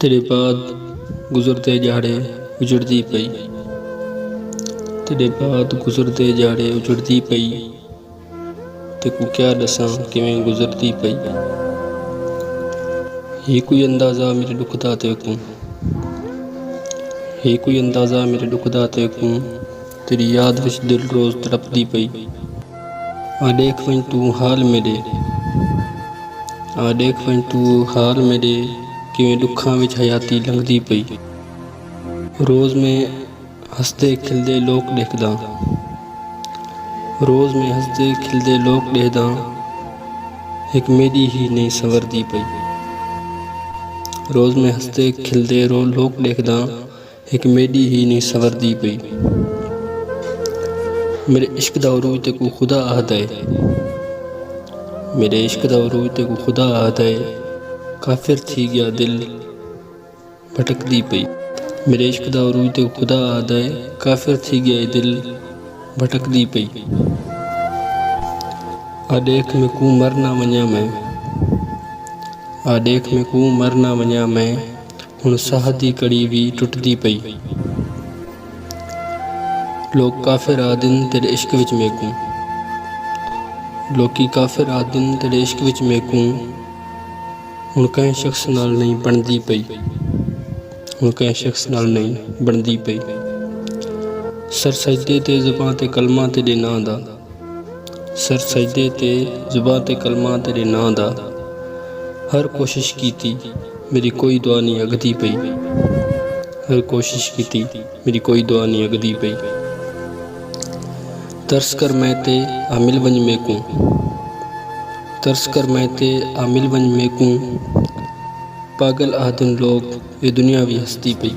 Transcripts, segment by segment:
तेरे बाद गुजरते जाड़े उजड़दी पई। तेरे बाद गुजरते जाड़े उजड़दी पई। तेकू क्या दसां किवें गुजरदी पई। ये कोई अंदाज़ा मेरे दुख दा तेकू, ये कोई अंदाज़ा मेरे दुख दा तेकू। तेरी याद विच दिल रोज़ तड़पदी पई। आ देख वहीं तू हाल मेरे, आ देख वहीं तू हाल मेरे, किवें दुखां विच हयाती लंघदी पई। रोज़ मैं हसदे खिलदे लोक देखदा, रोज़ मैं हसदे खिलदे लोक देखदा, एक मेरी ही नहीं संवरदी पई। रोज़ मैं हसदे खिलदे लोक देखदा, एक मेरी ही नहीं संवरदी पई। मेरे इश्क दा उरूज ते को खुदा आखदा है, मेरे इश्क दा उरूज ते को खुदा आखदा है। काफिर थी गया दिल भटकदी पई। मेरे इश्क दा उरूज ते खुदा आखदा है, काफिर थी गया दिल भटकदी पई। आ देख मैं कू मर ना वञा मैं, आ देख मैं कू मर ना वञा मैं, हुण साह दी कड़ी भी टुटदी पई। लोग काफिर आखदन तेरे इश्क विच मैकू, लोकी काफिर आखदन तेरे इश्क विच मैकू। हुण कहीं शख्स नाल नहीं बनदी पई, हुण कहीं शख्स नाल नहीं बनदी पई। सर सजदे ते ज़ुबां ते कलमा तेरे नां दा, सर सजदे ते ज़ुबां ते कलमा तेरे नां दा। हर कोशिश कीती मेरी कोई दुआ नहीं अगदी पई, हर कोशिश कीती मेरी कोई दुआ नहीं अगदी पई। तरस कर मैं ते आ मिल वंज मैकू, तरस कर मैं ते आ मिल वंज मैकू। पागल आखदन लोग ये दुनिया भी हंसदी पई,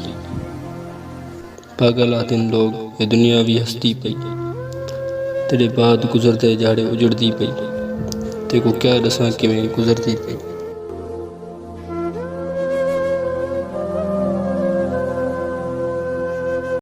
पागल आखदन लोग ये दुनिया भी हंसदी पई। तेरे बाद गुजरते जाड़े उजड़दी पई। तेको क्या दसां किवें गुजरदी पई।